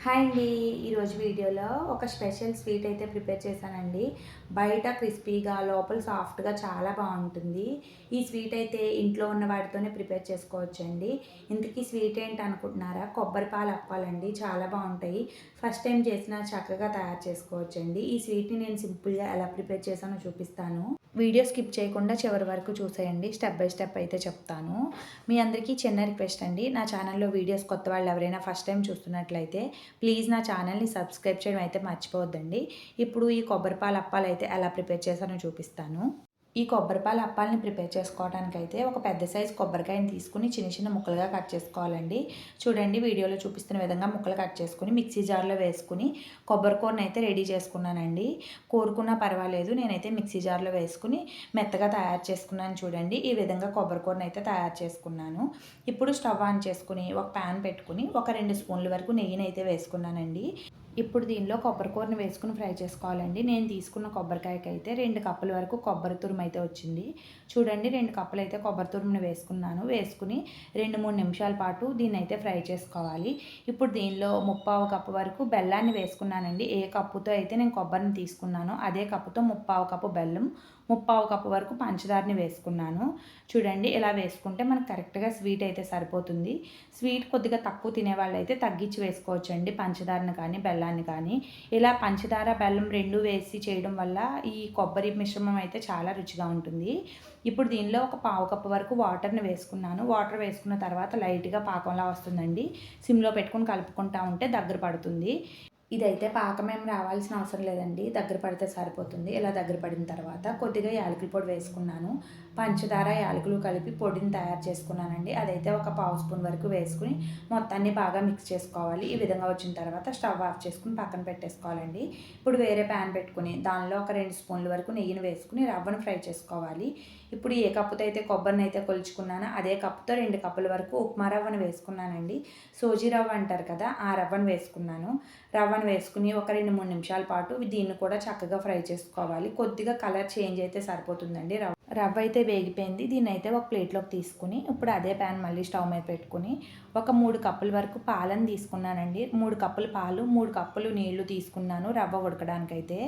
Hi అండి. ఈరోజు వీడియోలో ఒక స్పెషల్ స్వీట్ అయితే ప్రిపేర్ చేశానండి. బయట క్రిస్పీగా లోపల సాఫ్ట్గా చాలా బాగుంటుంది. ఈ స్వీట్ అయితే ఇంట్లో ఉన్న వాటితోనే ప్రిపేర్ చేసుకోవచ్చండి. ఇంతకీ స్వీట్ ఏంటి అనుకుంటున్నారా? కొబ్బరి పాలు అప్పాలండి. చాలా బాగుంటాయి. ఫస్ట్ టైం చేసినా చక్కగా తయారు చేసుకోవచ్చండి. ఈ స్వీట్ని నేను సింపుల్గా ఎలా ప్రిపేర్ చేశానో చూపిస్తాను. వీడియో స్కిప్ చేయకుండా చివరి వరకు చూసేయండి. స్టెప్ బై స్టెప్ అయితే చెప్తాను. మీ అందరికీ చిన్న రిక్వెస్ట్ అండి. నా ఛానల్లో వీడియోస్ కొత్త వాళ్ళు ఎవరైనా ఫస్ట్ టైం చూస్తున్నట్లయితే ప్లీజ్ నా ఛానల్ని సబ్స్క్రైబ్ చేయడం అయితే మర్చిపోవద్దండి. ఇప్పుడు ఈ కొబ్బరిపాలు అప్పాలు అయితే ఎలా ప్రిపేర్ చేశానో చూపిస్తాను. ఈ కొబ్బరిపాలు అప్పాలని ప్రిపేర్ చేసుకోవడానికైతే ఒక పెద్ద సైజు కొబ్బరికాయని తీసుకుని చిన్న చిన్న ముక్కలుగా కట్ చేసుకోవాలండి. చూడండి, వీడియోలో చూపిస్తున్న విధంగా ముక్కలు కట్ చేసుకుని మిక్సీ జార్లో వేసుకుని కొబ్బరి కూరని అయితే రెడీ చేసుకున్నానండి. కోరుకున్నా పర్వాలేదు, నేనైతే మిక్సీ జార్లో వేసుకుని మెత్తగా తయారు చేసుకున్నాను. చూడండి, ఈ విధంగా కొబ్బరి కూరని అయితే తయారు చేసుకున్నాను. ఇప్పుడు స్టవ్ ఆన్ చేసుకుని ఒక ప్యాన్ పెట్టుకుని ఒక 2 స్పూన్ల వరకు నెయ్యిని అయితే వేసుకున్నానండి. ఇప్పుడు దీనిలో కొబ్బరికూరని వేసుకుని ఫ్రై చేసుకోవాలండి. నేను తీసుకున్న కొబ్బరికాయకి అయితే 2 కప్పుల వరకు కొబ్బరి తురుము అయితే వచ్చింది. చూడండి, 2 కప్పులు అయితే కొబ్బరి తురుముని వేసుకున్నాను. వేసుకుని 2-3 నిమిషాల పాటు దీన్ని అయితే ఫ్రై చేసుకోవాలి. ఇప్పుడు దీనిలో 3/4 కప్పు వరకు బెల్లాన్ని వేసుకున్నానండి. ఏ కప్పుతో అయితే నేను కొబ్బరిని తీసుకున్నానో అదే కప్పుతో 3/4 కప్పు బెల్లం, 3/4 కప్పు వరకు పంచదారని వేసుకున్నాను. చూడండి, ఇలా వేసుకుంటే మనకు కరెక్ట్గా స్వీట్ అయితే సరిపోతుంది. స్వీట్ కొద్దిగా తక్కువ తినేవాళ్ళు అయితే తగ్గించి వేసుకోవచ్చండి, పంచదారని కానీ బెల్లాన్ని కానీ. ఇలా పంచదార బెల్లం 2 వేసి చేయడం వల్ల ఈ కొబ్బరి మిశ్రమం అయితే చాలా రుచిగా ఉంటుంది. ఇప్పుడు దీనిలో ఒక 1/4 కప్పు వరకు వాటర్ని వేసుకున్నాను. వాటర్ వేసుకున్న తర్వాత లైట్గా పాకంలా వస్తుందండి. సిమ్లో పెట్టుకుని కలుపుకుంటూ ఉంటే దగ్గర పడుతుంది. ఇదైతే పాకం ఏం రావాల్సిన అవసరం లేదండి, దగ్గర పడితే సరిపోతుంది. ఇలా దగ్గర పడిన తర్వాత కొద్దిగా యాలకుల పొడి వేసుకున్నాను. పంచదార యాలకులు కలిపి పొడిని తయారు చేసుకున్నానండి. అదైతే ఒక 1/2 స్పూన్ వరకు వేసుకుని మొత్తాన్ని బాగా మిక్స్ చేసుకోవాలి. ఈ విధంగా వచ్చిన తర్వాత స్టవ్ ఆఫ్ చేసుకుని పక్కన పెట్టేసుకోవాలండి. ఇప్పుడు వేరే ప్యాన్ పెట్టుకుని దానిలో ఒక 2 స్పూన్ల వరకు నెయ్యిని వేసుకుని రవ్వను ఫ్రై చేసుకోవాలి. ఇప్పుడు ఏ కప్పుతో అయితే కొబ్బరిని అయితే కొలుచుకున్నానో అదే కప్పుతో 2 కప్పుల వరకు ఉప్మా రవ్వను వేసుకున్నానండి. సోజీ రవ్వ అంటారు కదా, ఆ రవ్వను వేసుకున్నాను. రవ్వను వేసుకుని ఒక 2-3 నిమిషాల పాటు దీన్ని కూడా చక్కగా ఫ్రై చేసుకోవాలి. కొద్దిగా కలర్ చేంజ్ అయితే సరిపోతుందండి. రవ్వ అయితే వేగిపోయింది. దీన్ని అయితే ఒక ప్లేట్లోకి తీసుకుని ఇప్పుడు అదే ప్యాన్ మళ్ళీ స్టవ్ మీద పెట్టుకుని ఒక 3 కప్పుల వరకు పాలను తీసుకున్నానండి. 3 కప్పుల పాలు, 3 కప్పులు నీళ్లు తీసుకున్నాను. రవ్వ ఉడకడానికైతే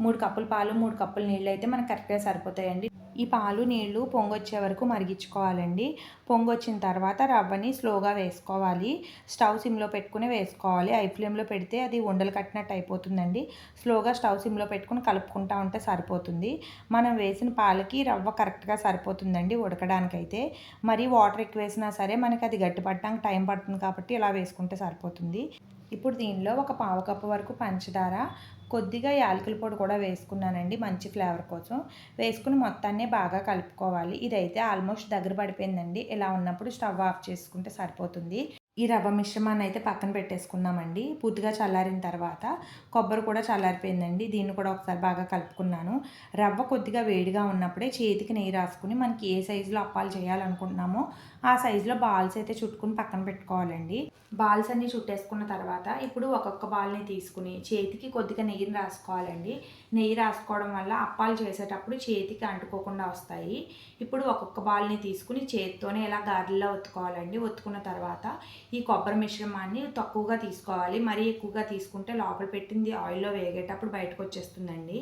3 కప్పుల పాలు, 3 కప్పుల నీళ్ళు అయితే మనకు కరెక్ట్గా సరిపోతాయండి. ఈ పాలు నీళ్లు పొంగొచ్చే వరకు మరిగించుకోవాలండి. పొంగొచ్చిన తర్వాత రవ్వని స్లోగా వేసుకోవాలి. స్టవ్ సిమ్లో పెట్టుకుని వేసుకోవాలి. హై ఫ్లేమ్లో పెడితే అది ఉండలు కట్టినట్టు అయిపోతుందండి. స్లోగా స్టవ్ సిమ్లో పెట్టుకుని కలుపుకుంటూ ఉంటే సరిపోతుంది. మనం వేసిన పాలకి రవ్వ కరెక్ట్గా సరిపోతుందండి ఉడకడానికైతే. మరి వాటర్ ఎక్కువ వేసినా సరే మనకి అది గట్టిపడడానికి టైం పడుతుంది కాబట్టి ఇలా వేసుకుంటే సరిపోతుంది. ఇప్పుడు దీనిలో ఒక 1/4 కప్పు వరకు పంచదార, కొద్దిగా యాలకుల పొడి కూడా వేసుకున్నానండి మంచి ఫ్లేవర్ కోసం. వేసుకుని మొత్తాన్ని బాగా కలుపుకోవాలి. ఇదైతే ఆల్మోస్ట్ దగ్గర పడిపోయిందండి. ఇలా ఉన్నప్పుడు స్టవ్ ఆఫ్ చేసుకుంటే సరిపోతుంది. ఈ రవ్వ మిశ్రమాన్ని అయితే పక్కన పెట్టేసుకున్నామండి. పూర్తిగా చల్లారిన తర్వాత కొబ్బరి కూడా చల్లారిపోయిందండి. దీన్ని కూడా ఒకసారి బాగా కలుపుకున్నాను. రవ్వ కొద్దిగా వేడిగా ఉన్నప్పుడే చేతికి నెయ్యి రాసుకుని మనకి ఏ సైజులో అప్పాలు చేయాలనుకుంటున్నామో ఆ సైజులో బాల్స్ అయితే చుట్టుకుని పక్కన పెట్టుకోవాలండి. బాల్స్ అన్నీ చుట్టేసుకున్న తర్వాత ఇప్పుడు ఒక్కొక్క బాల్ని తీసుకుని చేతికి కొద్దిగా నెయ్యిని రాసుకోవాలండి. నెయ్యి రాసుకోవడం వల్ల అప్పాలు చేసేటప్పుడు చేతికి అంటుకోకుండా వస్తాయి. ఇప్పుడు ఒక్కొక్క బాల్ని తీసుకుని చేతితోనే ఇలా గారెల్లా ఒత్తుకోవాలండి. ఒత్తుకున్న తర్వాత ఈ కొబ్బరి మిశ్రమాన్ని తక్కువగా తీసుకోవాలి. మరీ ఎక్కువగా తీసుకుంటే లోపల పెట్టింది ఆయిల్లో వేగేటప్పుడు బయటకు వచ్చేస్తుందండి.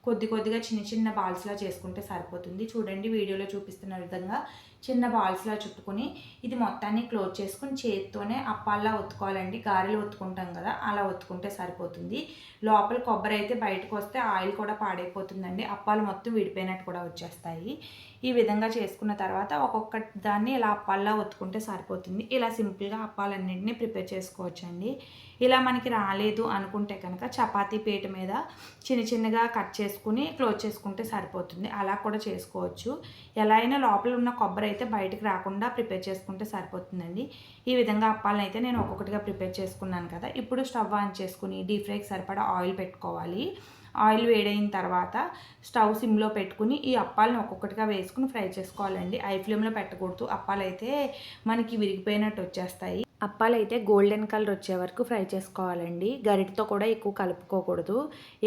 కొద్దిగా చిన్న చిన్న బాల్స్లా చేసుకుంటే సరిపోతుంది. చూడండి, వీడియోలో చూపిస్తున్న విధంగా చిన్న బాల్స్లా చుట్టుకుని ఇది మొత్తాన్ని క్లోజ్ చేసుకుని చేతితోనే అప్పాల్లా ఒత్తుకోవాలండి. గారెలు ఒత్తుకుంటాం కదా, అలా ఒత్తుకుంటే సరిపోతుంది. లోపల కొబ్బరి అయితే బయటకు వస్తే ఆయిల్ కూడా పాడైపోతుందండి. అప్పాలు మొత్తం విడిపోయినట్టు కూడా వచ్చేస్తాయి. ఈ విధంగా చేసుకున్న తర్వాత ఒక్కొక్క దాన్ని ఇలా అప్పాల్లా ఒత్తుకుంటే సరిపోతుంది. ఇలా సింపుల్గా అప్పాలన్నింటినీ ప్రిపేర్ చేసుకోవచ్చండి. ఇలా మనకి రాలేదు అనుకుంటే కనుక చపాతీ పీట మీద చిన్న చిన్నగా కట్ చేసుకుని క్లోజ్ చేసుకుంటే సరిపోతుంది. అలా కూడా చేసుకోవచ్చు. ఎలా అయినా లోపల ఉన్న కొబ్బరి అయితే బయటకు రాకుండా ప్రిపేర్ చేసుకుంటే సరిపోతుందండి. ఈ విధంగా అప్పాలను అయితే నేను ఒక్కొక్కటిగా ప్రిపేర్ చేసుకున్నాను కదా. ఇప్పుడు స్టవ్ ఆన్ చేసుకుని డీప్ ఫ్రైకి సరిపడా ఆయిల్ పెట్టుకోవాలి. ఆయిల్ వేడైన తర్వాత స్టవ్ సిమ్లో పెట్టుకుని ఈ అప్పాలను ఒక్కొక్కటిగా వేసుకుని ఫ్రై చేసుకోవాలండి. హై ఫ్లేమ్లో పెట్టకూడదు, అప్పాలు అయితే మనకి విరిగిపోయినట్టు వచ్చేస్తాయి. అప్పాలైతే గోల్డెన్ కలర్ వచ్చే వరకు ఫ్రై చేసుకోవాలండి. గరిటతో కూడా ఎక్కువ కలుపుకోకూడదు.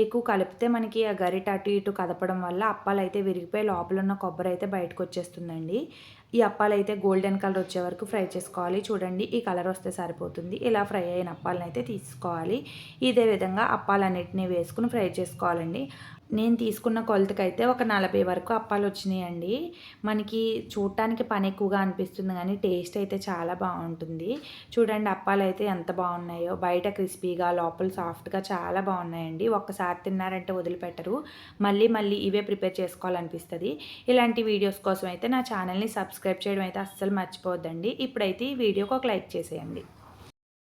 ఎక్కువ కలిపితే మనకి ఆ గరిట అటు ఇటు కదపడం వల్ల అప్పాలైతే విరిగిపోయి లోపల ఉన్న కొబ్బరి అయితే బయటకు వచ్చేస్తుందండి. ఈ అప్పాలైతే గోల్డెన్ కలర్ వచ్చే వరకు ఫ్రై చేసుకోవాలి. చూడండి ఈ కలర్ వస్తే సరిపోతుంది. ఇలా ఫ్రై అయిన అప్పాలనైతే తీసుకోవాలి. ఇదే విధంగా అప్పాలన్నిటిని వేసుకుని ఫ్రై చేసుకోవాలండి. నేను తీసుకున్న కొలతకైతే ఒక 40 వరకు అప్పాలు వచ్చినాయండి. మనకి చూడటానికి పని ఎక్కువగా అనిపిస్తుంది కానీ టేస్ట్ అయితే చాలా బాగుంటుంది. చూడండి అప్పాలైతే ఎంత బాగున్నాయో, బయట క్రిస్పీగా లోపల సాఫ్ట్గా చాలా బాగున్నాయండి. ఒక్కసారి తిన్నారంటే వదిలిపెట్టరు. మళ్ళీ మళ్ళీ ఇవే ప్రిపేర్ చేసుకోవాలనిపిస్తుంది. ఇలాంటి వీడియోస్ కోసం అయితే నా ఛానల్ని సబ్స్క్రైబ్ చేయడం అయితే అస్సలు మర్చిపోవద్దండి. ఇప్పుడైతే ఈ వీడియోకి ఒక లైక్ చేసేయండి.